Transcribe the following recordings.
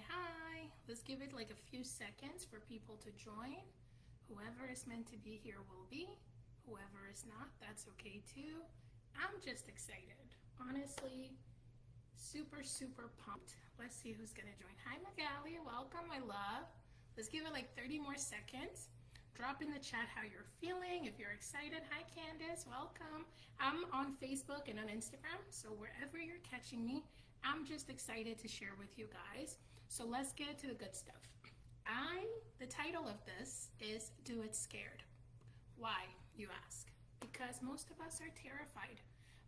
Hi. Let's give it like a few seconds for people to join. Whoever is meant to be here will be. Whoever is not, that's okay too. I'm just excited. Honestly, super pumped. Let's see who's gonna join. Hi Magali, welcome, my love. Let's give it like 30 more seconds. Drop in the chat how you're feeling, if you're excited. Hi Candace, welcome. I'm on Facebook and on Instagram, so wherever you're catching me, I'm just excited to share with you guys. So let's get to the good stuff. The title of this is Do It Scared. Why, you ask? Because most of us are terrified.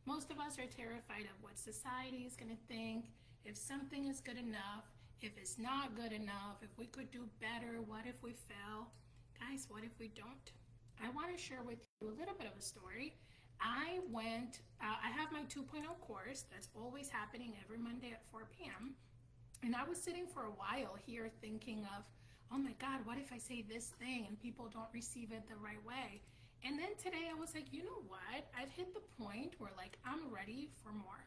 Most of us are terrified of what society is going to think, if something is good enough, if it's not good enough, if we could do better, what if we fail? Guys, what if we don't? I want to share with you a little bit of a story. I have my 2.0 course that's always happening every Monday at 4 p.m. And I was sitting for a while here thinking of, oh my God, what if I say this thing and people don't receive it the right way? And then today I was like, you know what? I've hit the point where like I'm ready for more.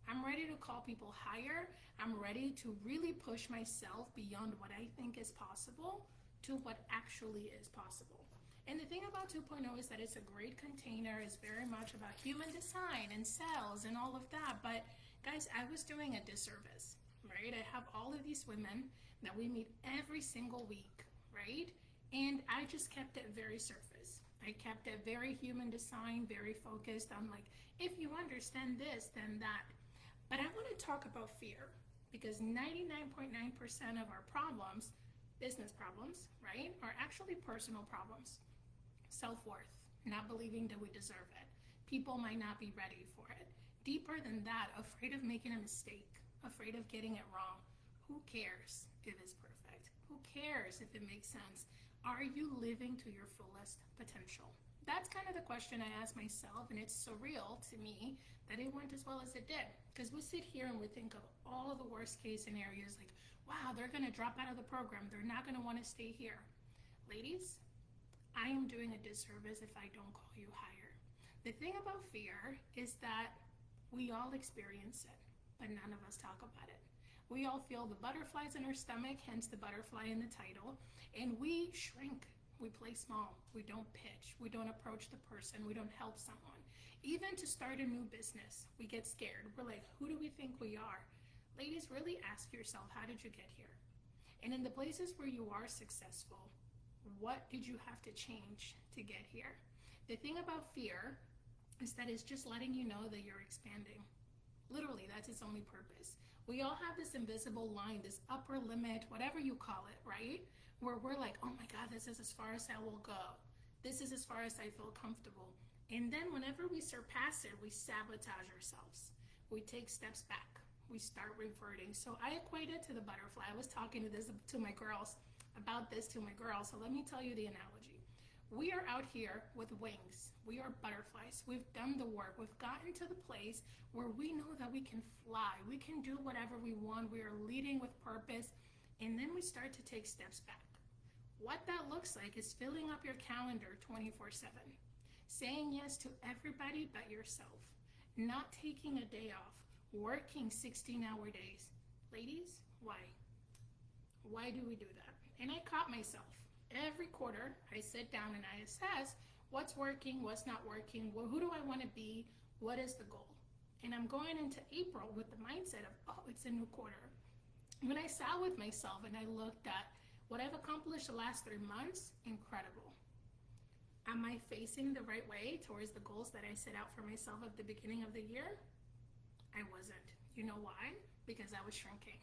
I'm ready to call people higher. I'm ready to really push myself beyond what I think is possible to what actually is possible. And the thing about 2.0 is that it's a great container. It's very much about human design and cells and all of that. But guys, I was doing a disservice, right? I have all of these women that we meet every single week, right? And I just kept it very surface. I kept it very human design, very focused on like, if you understand this, then that. But I want to talk about fear because 99.9% of our problems, business problems, right, are actually personal problems. Self-worth, not believing that we deserve it. People might not be ready for it. Deeper than that, afraid of making a mistake, afraid of getting it wrong. Who cares if it's perfect? Who cares if it makes sense? Are you living to your fullest potential? That's kind of the question I ask myself, and it's surreal to me that it went as well as it did. Because we sit here and we think of all of the worst case scenarios like, wow, they're going to drop out of the program. They're not going to want to stay here. Ladies, I am doing a disservice if I don't call you higher. The thing about fear is that we all experience it, but none of us talk about it. We all feel the butterflies in our stomach, hence the butterfly in the title, and we shrink. We play small. We don't pitch. We don't approach the person. We don't help someone. Even to start a new business, we get scared. We're like, who do we think we are? Ladies, really ask yourself, how did you get here? And in the places where you are successful, what did you have to change to get here? The thing about fear is that it's just letting you know that you're expanding. Literally, that's its only purpose. We all have this invisible line, this upper limit, whatever you call it, right? Where we're like, oh my God, this is as far as I will go. This is as far as I feel comfortable. And then whenever we surpass it, we sabotage ourselves. We take steps back. We start reverting. So I equate it to the butterfly. I was talking to my girls about this to my girls. So let me tell you the analogy. We are out here with wings. We are butterflies. We've done the work. We've gotten to the place where we know that we can fly. We can do whatever we want. We are leading with purpose. And then we start to take steps back. What that looks like is filling up your calendar 24/7. Saying yes to everybody but yourself. Not taking a day off. Working 16-hour days. Ladies, why? Why do we do that? And I caught myself. Every quarter, I sit down and I assess what's working, what's not working, who do I want to be, what is the goal? And I'm going into April with the mindset of, oh, it's a new quarter. When I sat with myself and I looked at what I've accomplished the last 3 months, incredible. Am I facing the right way towards the goals that I set out for myself at the beginning of the year? I wasn't. You know why? Because I was shrinking.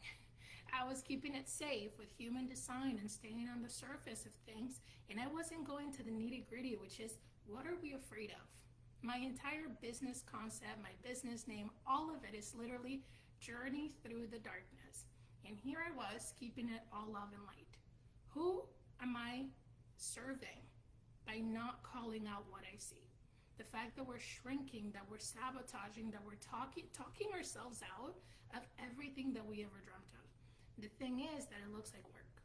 I was keeping it safe with human design and staying on the surface of things, and I wasn't going to the nitty-gritty, which is, what are we afraid of? My entire business concept, my business name, all of it is literally journey through the darkness. And here I was, keeping it all love and light. Who am I serving by not calling out what I see? The fact that we're shrinking, that we're sabotaging, that we're talking ourselves out of everything that we ever dreamt of. The thing is that it looks like work.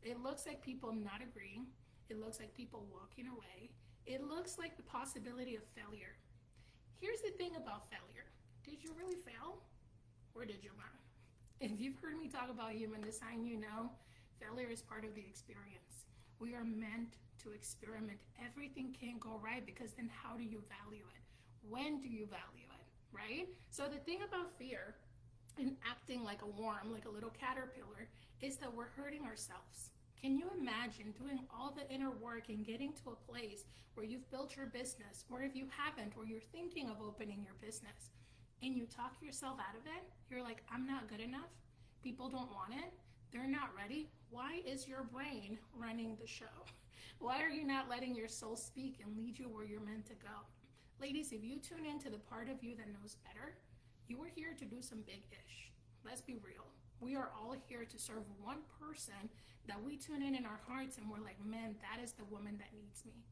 It looks like people not agreeing. It looks like people walking away. It looks like the possibility of failure. Here's the thing about failure. Did you really fail? Or did you learn? If you've heard me talk about human design, you know failure is part of the experience. We are meant to experiment. Everything can't go right, because then how do you value it? When do you value it, right? So the thing about fear and acting like a worm, like a little caterpillar, is that we're hurting ourselves. Can you imagine doing all the inner work and getting to a place where you've built your business, or if you haven't, or you're thinking of opening your business, and you talk yourself out of it? You're like, I'm not good enough. People don't want it. They're not ready. Why is your brain running the show? Why are you not letting your soul speak and lead you where you're meant to go? Ladies, if you tune into the part of you that knows better, you are here to do some big-ish. Let's be real. We are all here to serve one person that we tune in our hearts and we're like, man, that is the woman that needs me.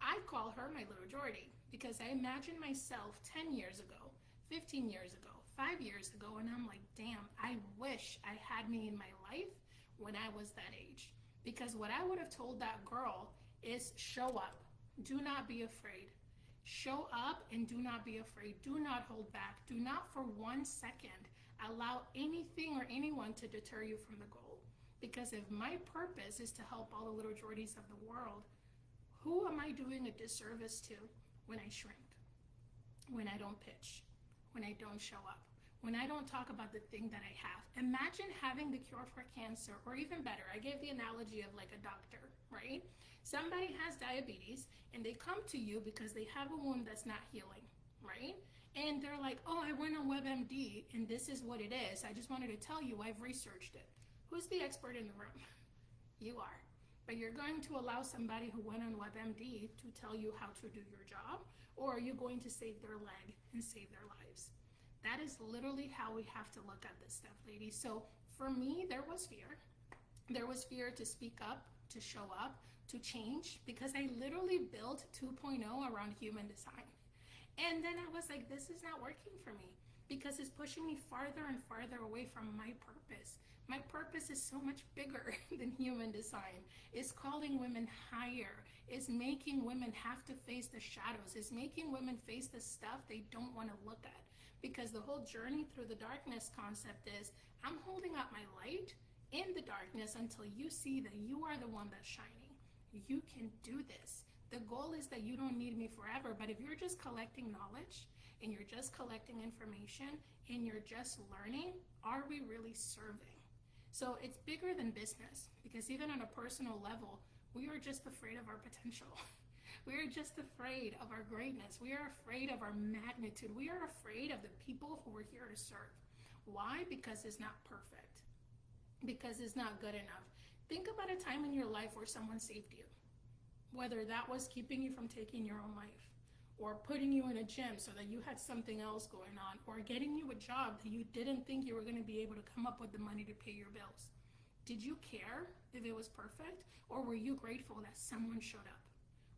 I call her my little Jordy, because I imagine myself 10 years ago, 15 years ago, 5 years ago, and I'm like, damn, I wish I had me in my life when I was that age. Because what I would have told that girl is, show up. Do not be afraid. Show up and do not be afraid. Do not hold back. Do not for 1 second allow anything or anyone to deter you from the goal. Because if my purpose is to help all the little Jordys of the world, who am I doing a disservice to when I shrink, when I don't pitch, when I don't show up, when I don't talk about the thing that I have? Imagine having the cure for cancer, or even better, I gave the analogy of like a doctor, right? Somebody has diabetes and they come to you because they have a wound that's not healing, right? And they're like, oh, I went on WebMD and this is what it is. I just wanted to tell you I've researched it. Who's the expert in the room? You are. But you're going to allow somebody who went on WebMD to tell you how to do your job, or are you going to save their leg and save their lives? That is literally how we have to look at this stuff, ladies. So for me, there was fear. There was fear to speak up, to show up, to change, because I literally built 2.0 around human design. And then I was like, this is not working for me, because it's pushing me farther and farther away from my purpose. My purpose is so much bigger than human design. It's calling women higher. It's making women have to face the shadows. It's making women face the stuff they don't want to look at. Because the whole journey through the darkness concept is, I'm holding up my light in the darkness until you see that you are the one that's shining. You can do this. The goal is that you don't need me forever, but if you're just collecting knowledge and you're just collecting information and you're just learning, are we really serving? So it's bigger than business, because even on a personal level, we are just afraid of our potential. We are just afraid of our greatness. We are afraid of our magnitude. We are afraid of the people who we're here to serve. Why? Because it's not perfect. Because it's not good enough. Think about a time in your life where someone saved you. Whether that was keeping you from taking your own life, or putting you in a gym so that you had something else going on, or getting you a job that you didn't think you were going to be able to come up with the money to pay your bills. Did you care if it was perfect, or were you grateful that someone showed up?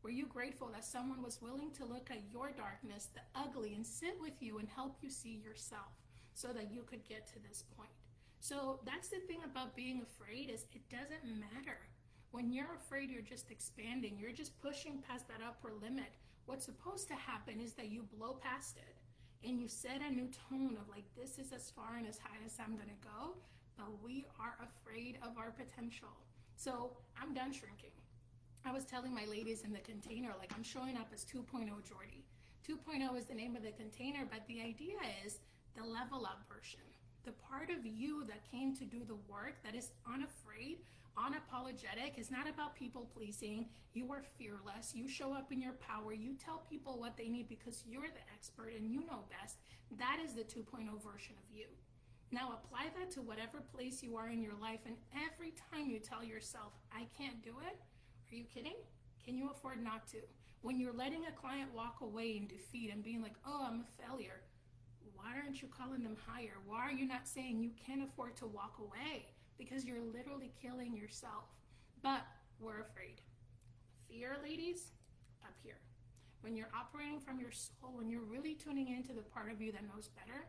Were you grateful that someone was willing to look at your darkness, the ugly, and sit with you and help you see yourself so that you could get to this point? So that's the thing about being afraid, is it doesn't matter. When you're afraid, you're just expanding. You're just pushing past that upper limit. What's supposed to happen is that you blow past it and you set a new tone of like, this is as far and as high as I'm gonna go, but we are afraid of our potential. So I'm done shrinking. I was telling my ladies in the container, like, I'm showing up as 2.0 Jordy. 2.0 is the name of the container, but the idea is the level up version. The part of you that came to do the work, that is unafraid, unapologetic, is not about people pleasing. You are fearless. You show up in your power. You tell people what they need because you're the expert and you know best. That is the 2.0 version of you. Now apply that to whatever place you are in your life, and every time you tell yourself, I can't do it, are you kidding? Can you afford not to? When you're letting a client walk away in defeat and being like, oh, I'm a failure, why aren't you calling them higher? Why are you not saying you can't afford to walk away? Because you're literally killing yourself. But we're afraid. Fear, ladies, up here. When you're operating from your soul, when you're really tuning into the part of you that knows better,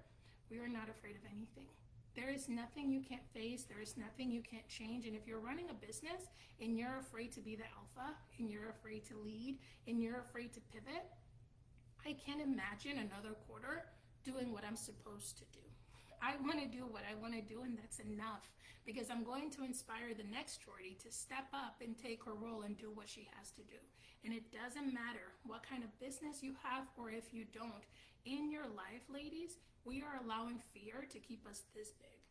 we are not afraid of anything. There is nothing you can't face. There is nothing you can't change. And if you're running a business and you're afraid to be the alpha, and you're afraid to lead, and you're afraid to pivot, I can't imagine another quarter doing what I'm supposed to do. I want to do what I want to do, and that's enough, because I'm going to inspire the next Jordy to step up and take her role and do what she has to do. And it doesn't matter what kind of business you have or if you don't. In your life, ladies, we are allowing fear to keep us this big.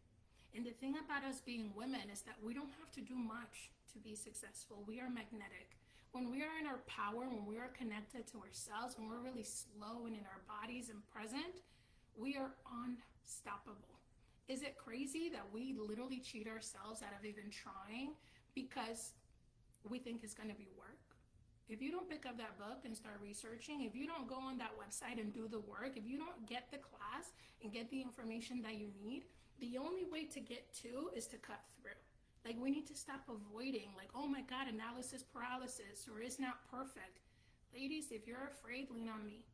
And the thing about us being women is that we don't have to do much to be successful. We are magnetic. When we are in our power, when we are connected to ourselves, when we're really slow and in our bodies and present, we are unstoppable. Is it crazy that we literally cheat ourselves out of even trying because we think it's going to be work? If you don't pick up that book and start researching, if you don't go on that website and do the work, if you don't get the class and get the information that you need, the only way to get to is to cut through. Like, we need to stop avoiding, like, oh my God, analysis paralysis, or it's not perfect. Ladies, if you're afraid, lean on me.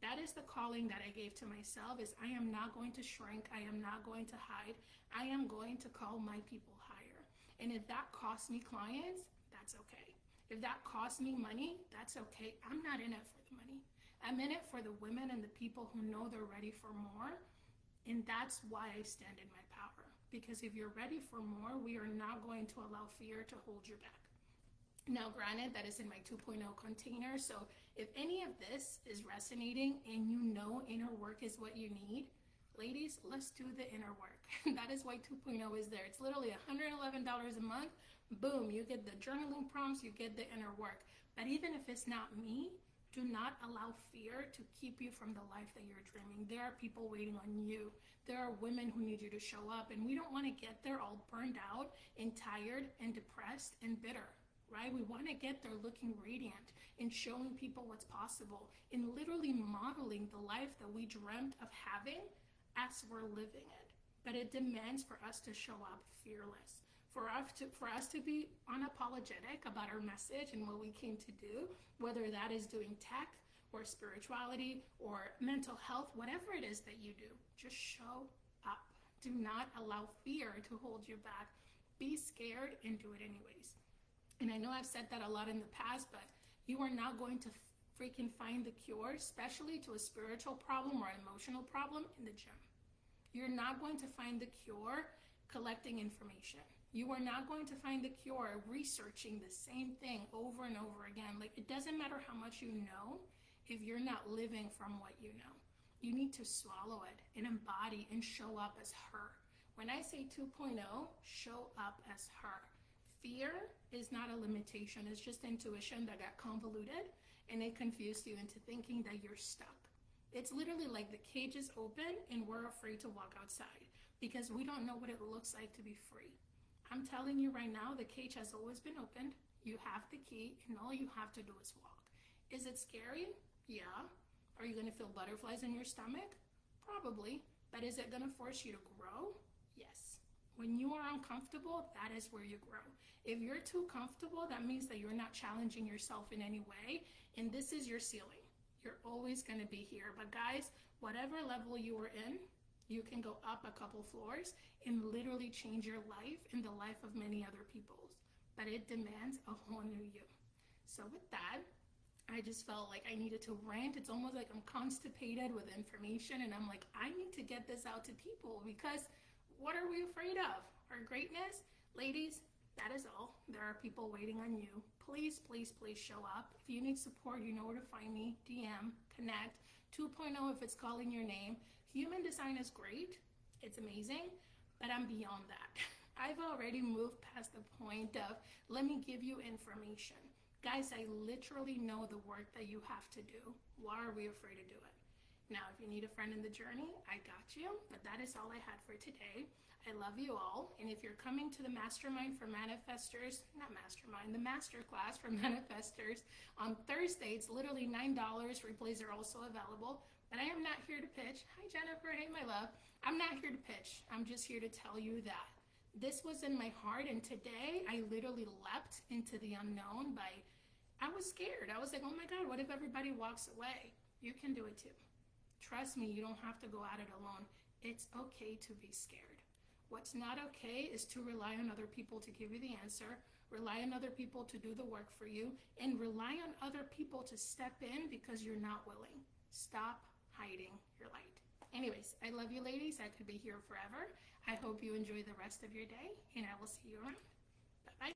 That is the calling that I gave to myself, is I am not going to shrink. I am not going to hide. I am going to call my people higher. And if that costs me clients, that's okay. If that costs me money, that's okay. I'm not in it for the money. I'm in it for the women and the people who know they're ready for more. And that's why I stand in my power. Because if you're ready for more, we are not going to allow fear to hold you back. Now, granted, that is in my 2.0 container. So if any of this is resonating and you know inner work is what you need, ladies, let's do the inner work. That is why 2.0 is there. It's literally $111 a month. Boom, you get the journaling prompts, you get the inner work. But even if it's not me, do not allow fear to keep you from the life that you're dreaming. There are people waiting on you. There are women who need you to show up, and we don't want to get there all burned out and tired and depressed and bitter, right? We want to get there looking radiant and showing people what's possible and literally modeling the life that we dreamt of having as we're living it. But it demands for us to show up fearless. For us to be unapologetic about our message and what we came to do, whether that is doing tech or spirituality or mental health, whatever it is that you do, just show up. Do not allow fear to hold you back. Be scared and do it anyways. And I know I've said that a lot in the past, but you are not going to freaking find the cure, especially to a spiritual problem or an emotional problem, in the gym. You're not going to find the cure collecting information. You are not going to find the cure researching the same thing over and over again. Like, it doesn't matter how much you know if you're not living from what you know. You need to swallow it and embody and show up as her. When I say 2.0, show up as her. Fear is not a limitation. It's just intuition that got convoluted, and it confused you into thinking that you're stuck. It's literally like the cage is open and we're afraid to walk outside because we don't know what it looks like to be free. I'm telling you right now, the cage has always been opened. You have the key, and all you have to do is walk. Is it scary? Yeah. Are you going to feel butterflies in your stomach? Probably. But is it going to force you to grow? Yes. When you are uncomfortable, that is where you grow. If you're too comfortable, that means that you're not challenging yourself in any way, and this is your ceiling. You're always going to be here. But guys, whatever level you are in, you can go up a couple floors and literally change your life and the life of many other people's. But it demands a whole new you. So with that, I just felt like I needed to rant. It's almost like I'm constipated with information, and I'm like, I need to get this out to people, because what are we afraid of? Our greatness? Ladies, that is all. There are people waiting on you. Please, please, please show up. If you need support, you know where to find me. DM, connect. 2.0 if it's calling your name. Human design is great. It's amazing, but I'm beyond that. I've already moved past the point of, let me give you information. Guys, I literally know the work that you have to do. Why are we afraid to do it? Now, if you need a friend in the journey, I got you, but that is all I had for today. I love you all, and if you're coming to the mastermind for manifestors, not mastermind, the masterclass for manifestors on Thursday, it's literally $9. Replays are also available. But I am not here to pitch. Hi, Jennifer. Hey, my love. I'm not here to pitch. I'm just here to tell you that this was in my heart. And today I literally leapt into the unknown I was scared. I was like, oh my God, what if everybody walks away? You can do it too. Trust me, you don't have to go at it alone. It's okay to be scared. What's not okay is to rely on other people to give you the answer, rely on other people to do the work for you, and rely on other people to step in because you're not willing. Stop hiding your light. Anyways, I love you ladies. I could be here forever. I hope you enjoy the rest of your day, and I will see you around. Bye-bye.